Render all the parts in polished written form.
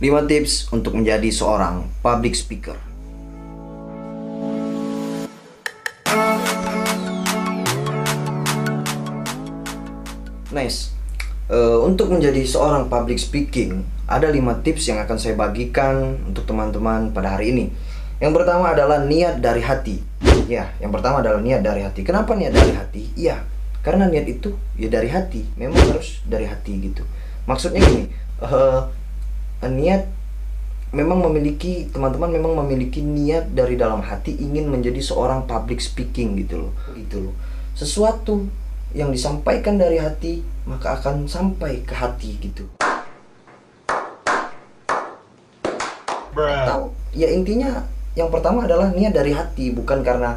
5 tips untuk menjadi seorang public speaker. Nice. Untuk menjadi seorang public speaking, ada 5 tips yang akan saya bagikan untuk teman-teman pada hari ini. Yang pertama adalah niat dari hati. Ya, yang pertama adalah niat dari hati. Kenapa niat dari hati? Iya, karena niat itu ya dari hati. Memang harus dari hati gitu. Maksudnya gini, niat memang memiliki, teman-teman memang memiliki niat dari dalam hati ingin menjadi seorang public speaking gitu loh. Sesuatu yang disampaikan dari hati maka akan sampai ke hati gitu. Atau ya intinya yang pertama adalah niat dari hati, bukan karena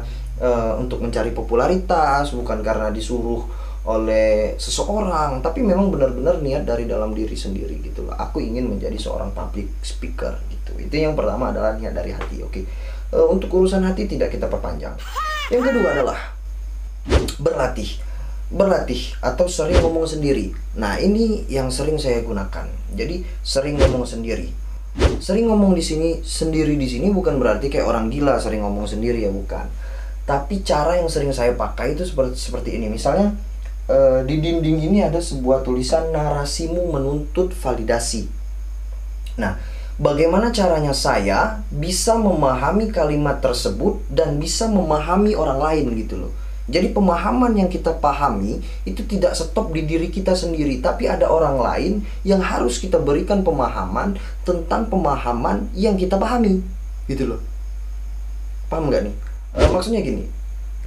untuk mencari popularitas, bukan karena disuruh oleh seseorang, tapi memang benar-benar niat dari dalam diri sendiri gitu loh. Aku ingin menjadi seorang public speaker gitu. Itu yang pertama adalah niat dari hati. Oke. Untuk urusan hati tidak kita perpanjang. Yang kedua adalah berlatih atau sering ngomong sendiri. Nah, ini yang sering saya gunakan. Jadi sering ngomong sendiri. Sering ngomong di sini sendiri di sini bukan berarti kayak orang gila sering ngomong sendiri ya, bukan. Tapi cara yang sering saya pakai itu seperti ini. Misalnya di dinding ini ada sebuah tulisan narasimu menuntut validasi. Nah, bagaimana caranya saya bisa memahami kalimat tersebut dan bisa memahami orang lain gitu loh. Jadi pemahaman yang kita pahami itu tidak stop di diri kita sendiri, tapi ada orang lain yang harus kita berikan pemahaman tentang pemahaman yang kita pahami gitu loh. Paham nggak nih? Maksudnya gini,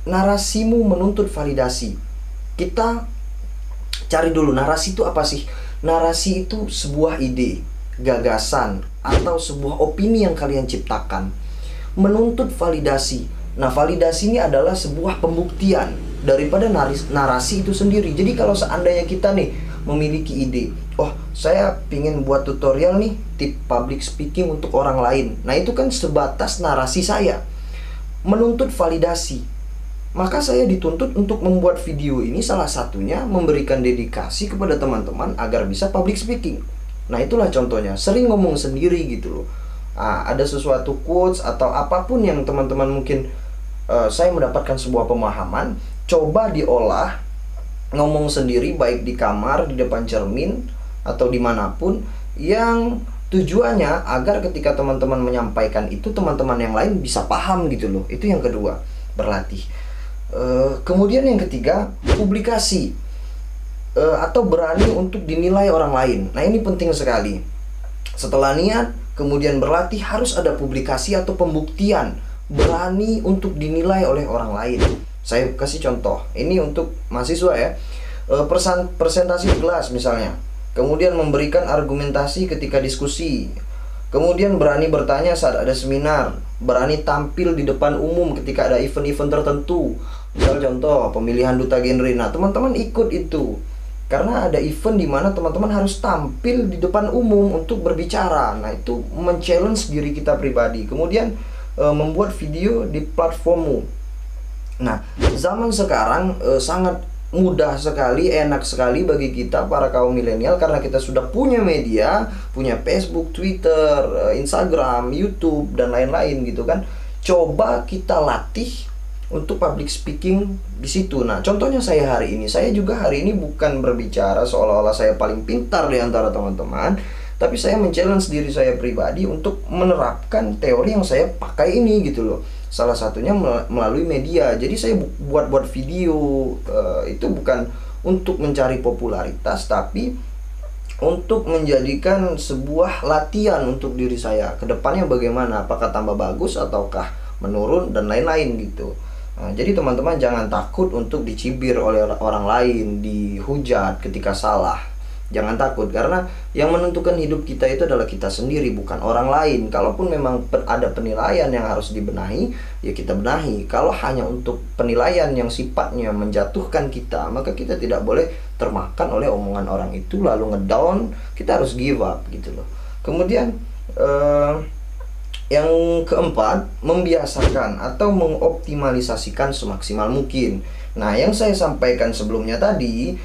narasimu menuntut validasi. Kita cari dulu narasi itu apa sih? Narasi itu sebuah ide, gagasan, atau sebuah opini yang kalian ciptakan. Menuntut validasi. Nah, validasi ini adalah sebuah pembuktian daripada narasi itu sendiri. Jadi kalau seandainya kita nih memiliki ide, oh saya pingin buat tutorial nih tip public speaking untuk orang lain. Nah, itu kan sebatas narasi saya. Menuntut validasi. Maka saya dituntut untuk membuat video ini, salah satunya memberikan dedikasi kepada teman-teman agar bisa public speaking. Nah, itulah contohnya, sering ngomong sendiri gitu loh. Ada sesuatu quotes atau apapun yang teman-teman mungkin saya mendapatkan sebuah pemahaman, coba diolah, ngomong sendiri baik di kamar, di depan cermin, atau dimanapun, yang tujuannya agar ketika teman-teman menyampaikan itu, teman-teman yang lain bisa paham gitu loh. Itu yang kedua, berlatih. Kemudian yang ketiga, publikasi atau berani untuk dinilai orang lain. Nah, ini penting sekali. Setelah niat, kemudian berlatih, harus ada publikasi atau pembuktian. Berani untuk dinilai oleh orang lain. Saya kasih contoh. Ini untuk mahasiswa ya. Presentasi di kelas misalnya. Kemudian memberikan argumentasi ketika diskusi. Kemudian berani bertanya saat ada seminar. Berani tampil di depan umum ketika ada event-event tertentu. Misal contoh pemilihan duta genre. Nah, teman-teman ikut itu karena ada event di mana teman-teman harus tampil di depan umum untuk berbicara. Nah, itu men-challenge diri kita pribadi. Kemudian membuat video di platformmu. Nah, zaman sekarang sangat mudah sekali, enak sekali bagi kita para kaum milenial karena kita sudah punya media, punya Facebook, Twitter, Instagram, YouTube dan lain-lain gitu kan. Coba kita latih untuk public speaking di situ. Nah, contohnya saya hari ini. Saya juga hari ini bukan berbicara seolah-olah saya paling pintar di antara teman-teman, tapi saya men-challenge diri saya pribadi untuk menerapkan teori yang saya pakai ini gitu loh. Salah satunya melalui media. Jadi saya buat video itu bukan untuk mencari popularitas, tapi untuk menjadikan sebuah latihan untuk diri saya. Kedepannya bagaimana? Apakah tambah bagus ataukah menurun dan lain-lain gitu. Nah, jadi teman-teman jangan takut untuk dicibir oleh orang lain, dihujat ketika salah. Jangan takut, karena yang menentukan hidup kita itu adalah kita sendiri, bukan orang lain. Kalaupun memang ada penilaian yang harus dibenahi, ya kita benahi. Kalau hanya untuk penilaian yang sifatnya menjatuhkan kita, maka kita tidak boleh termakan oleh omongan orang itu lalu ngedown. Kita harus give up gitu loh. Kemudian yang keempat, membiasakan atau mengoptimalisasikan semaksimal mungkin. Nah, yang saya sampaikan sebelumnya tadi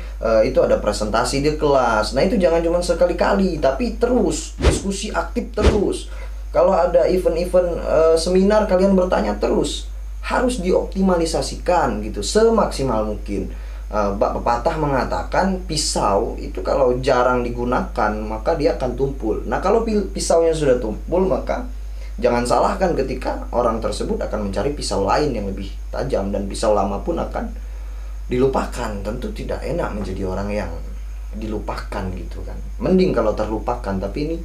itu ada presentasi di kelas. Nah, itu jangan cuma sekali-kali, tapi terus diskusi aktif terus. Kalau ada event-event seminar, kalian bertanya terus. Harus dioptimalisasikan gitu semaksimal mungkin. Pepatah mengatakan pisau itu kalau jarang digunakan maka dia akan tumpul. Nah, kalau pisaunya sudah tumpul, maka jangan salahkan ketika orang tersebut akan mencari pisau lain yang lebih tajam, dan pisau lama pun akan dilupakan. Tentu tidak enak menjadi orang yang dilupakan gitu kan. Mending kalau terlupakan, tapi ini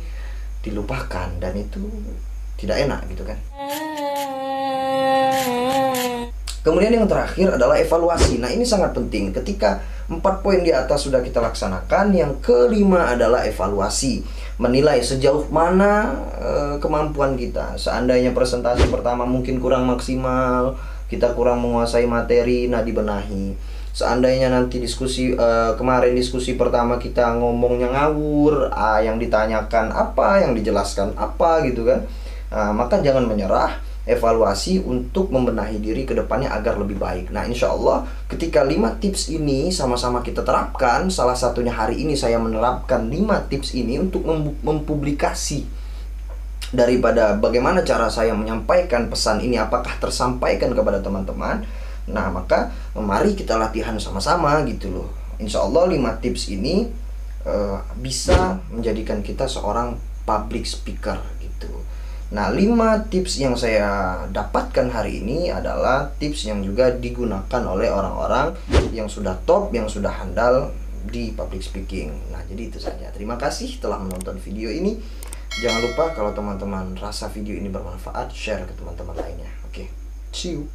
dilupakan, dan itu tidak enak gitu kan. Kemudian yang terakhir adalah evaluasi. Nah, ini sangat penting. Ketika 4 poin di atas sudah kita laksanakan, yang kelima adalah evaluasi. Menilai sejauh mana kemampuan kita. Seandainya presentasi pertama mungkin kurang maksimal, kita kurang menguasai materi, nah dibenahi. Seandainya nanti diskusi kemarin diskusi pertama kita ngomongnya ngawur, yang ditanyakan apa, yang dijelaskan apa gitu kan. Maka jangan menyerah. Evaluasi untuk membenahi diri ke depannya agar lebih baik. Nah, insya Allah ketika 5 tips ini sama-sama kita terapkan, salah satunya hari ini saya menerapkan 5 tips ini untuk mempublikasi daripada bagaimana cara saya menyampaikan pesan ini, apakah tersampaikan kepada teman-teman. Nah, maka mari kita latihan sama-sama gitu loh. Insya Allah 5 tips ini bisa menjadikan kita seorang public speaker gitu. Nah, 5 tips yang saya dapatkan hari ini adalah tips yang juga digunakan oleh orang-orang yang sudah top, yang sudah handal di public speaking. Nah, jadi itu saja. Terima kasih telah menonton video ini. Jangan lupa kalau teman-teman rasa video ini bermanfaat, share ke teman-teman lainnya. Oke, see you.